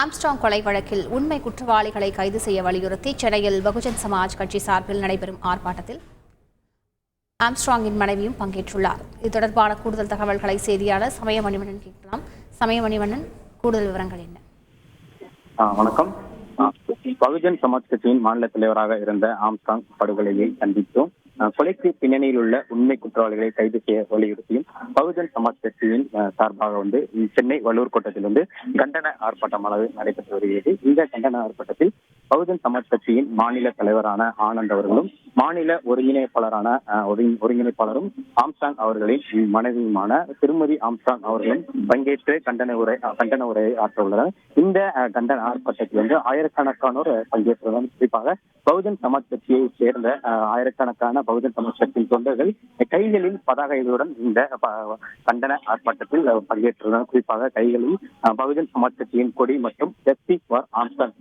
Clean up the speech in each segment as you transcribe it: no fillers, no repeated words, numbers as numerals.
Armstrong கொலை வழக்கில் உண்மை குற்றவாளிகளை கைது செய்ய வலியுறுத்தி சென்னையில் பகுஜன் சமாஜ் கட்சி சார்பில் நடைபெறும் ஆர்ப்பாட்டத்தில் ஆம்ஸ்ட்ராங்கின் மனைவியும் பங்கேற்றுள்ளார். இது தொடர்பான கூடுதல் தகவல்களை செய்தியாளர் சமயமணிவண்ணன் கேட்கலாம். சமயமணிவண்ணன், கூடுதல் விவரங்கள் என்ன? வணக்கம். பகுஜன் சமாஜ் கட்சியின் மாநில தலைவராக இருந்த ஆம்ஸ்ட்ராங் படுகொலையை கண்டித்தும் கொலைக்கு பின்னணியில் உள்ள உண்மை குற்றவாளிகளை கைது செய்ய வலியுறுத்தியும் பகுஜன் சமாஜ் கட்சியின் சார்பாக சென்னை வள்ளூர் கோட்டத்தில் கண்டன ஆர்ப்பாட்டமானது நடைபெற்று வருகிறது. இந்த கண்டன ஆர்ப்பாட்டத்தில் பகுஜன் சமாஜ் கட்சியின் மாநில தலைவரான ஆனந்த் அவர்களும் மாநில ஒருங்கிணைப்பாளரும் ஆம்ஸ்ட்ராங் அவர்களின் மனைவியுமான திருமதி ஆம்ஸ்ட்ராங் அவர்களும் பங்கேற்று கண்டன உரையை ஆற்ற உள்ளனர். இந்த கண்டன ஆர்ப்பாட்டத்தில் ஆயிரக்கணக்கானோர் பங்கேற்றுள்ளனர். குறிப்பாக பகுஜன் சமாஜ் கட்சியை சேர்ந்த ஆயிரக்கணக்கான பகுஜன் சமாஜ் கட்சியின் தொண்டர்கள் கைகளில் பதாகைகளுடன் இந்த கண்டன ஆர்ப்பாட்டத்தில் பங்கேற்றுள்ளனர். குறிப்பாக கைகளில் பகுஜன் சமாஜ் கட்சியின் கொடி மற்றும் ஜஸ்டிஸ் ஃபார் ஆம்ஸ்ட்ராங்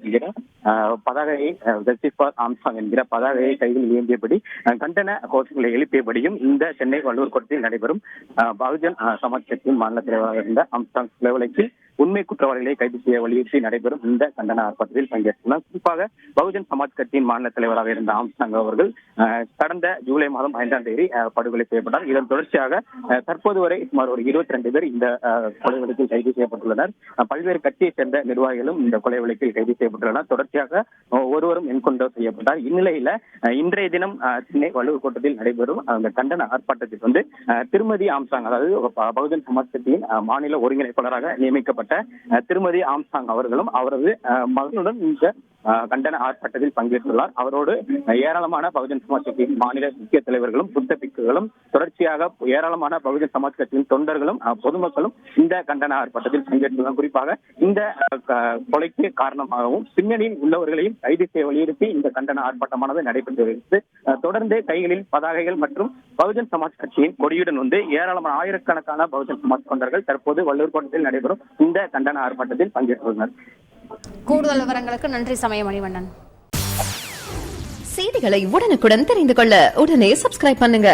என்கிற பதாகையை கைகளில் ஏந்தியபடி கண்டன கோஷங்களை எழுப்பியபடியும் இந்த சென்னை வள்ளூர் கோட்டத்தில் நடைபெறும் பகுஜன் சமாஜ் கட்சியின் மாநில தலைவராக இருந்த ஆம்ஸ்ட்ராங் கொலை வழக்கில் உண்மை குற்றவாளிகளை கைது செய்ய வலியுறுத்தி நடைபெறும் இந்த கண்டன ஆர்ப்பாட்டத்தில் பங்கேற்றுள்ளார். குறிப்பாக பகுஜன் சமாஜ் கட்சியின் மாநில தலைவராக இருந்த ஆம்ஸ்ட்ராங் அவர்கள் கடந்த ஜூலை மாதம் 5ஆம் தேதி படுகொலை செய்யப்பட்டார். இதன் தொடர்ச்சியாக தற்போது வரை சுமார் ஒரு 22 பேர் இந்த கொலை வழக்கில் கைது செய்யப்பட்டுள்ளனர். பல்வேறு கட்சியை சேர்ந்த நிர்வாகிகளும் இந்த கொலை வழக்கில் கைது செய்யப்பட்டுள்ளனர். தொடர்ச்சியாக ஒருவரும் என்கவுண்டர் செய்யப்பட்டார். இந்நிலையில இன்றைய தினம் சென்னை வள்ளூர் கோட்டத்தில் நடைபெறும் அந்த கண்டன ஆர்ப்பாட்டத்தில் திருமதி ஆம்ஸ்ட்ராங், அதாவது பகுஜன் சமாஜ் கட்சியின் மாநில ஒருங்கிணைப்பாளராக நியமிக்கப்பட்ட திருமதி ஆம்ஸ்ட்ராங் அவர்களும் அவரது மகனுடன் இந்த கண்டன ஆர்ப்பாட்டத்தில் பங்கேற்றுள்ளார். அவரோடு ஏராளமான பகுஜன் சமாஜ் கட்சியின் மாநில முக்கிய தலைவர்களும் புத்த பிக்குகளும் தொடர்ச்சியாக ஏராளமான பகுஜன் சமாஜ் கட்சியின் தொண்டர்களும் பொதுமக்களும் இந்த கண்டன ஆர்ப்பாட்டத்தில் பங்கேற்றுள்ளனர். குறிப்பாக இந்த கொலைக்கு காரணமாகவும் பின்னணியில் உள்ளவர்களையும் கைது செய்ய வலியுறுத்தி இந்த கண்டன ஆர்ப்பாட்டமானது நடைபெற்று வருகிறது. தொடர்ந்து கைகளில் பதாகைகள் மற்றும் பகுஜன் சமாஜ் கட்சியின் கொடியுடன் ஏராளமான ஆயிரக்கணக்கான பகுஜன் சமாஜ் தொண்டர்கள் தற்போது வள்ளூர் கோட்டத்தில் நடைபெறும் இந்த கண்டன ஆர்ப்பாட்டத்தில் பங்கேற்றுள்ளனர். கூடுதல் விவரங்களுக்கு நன்றி சமயமணிவண்ணன். செய்திகளை உடனுக்குடன் தெரிந்து கொள்ள உடனே சப்ஸ்கிரைப் பண்ணுங்க.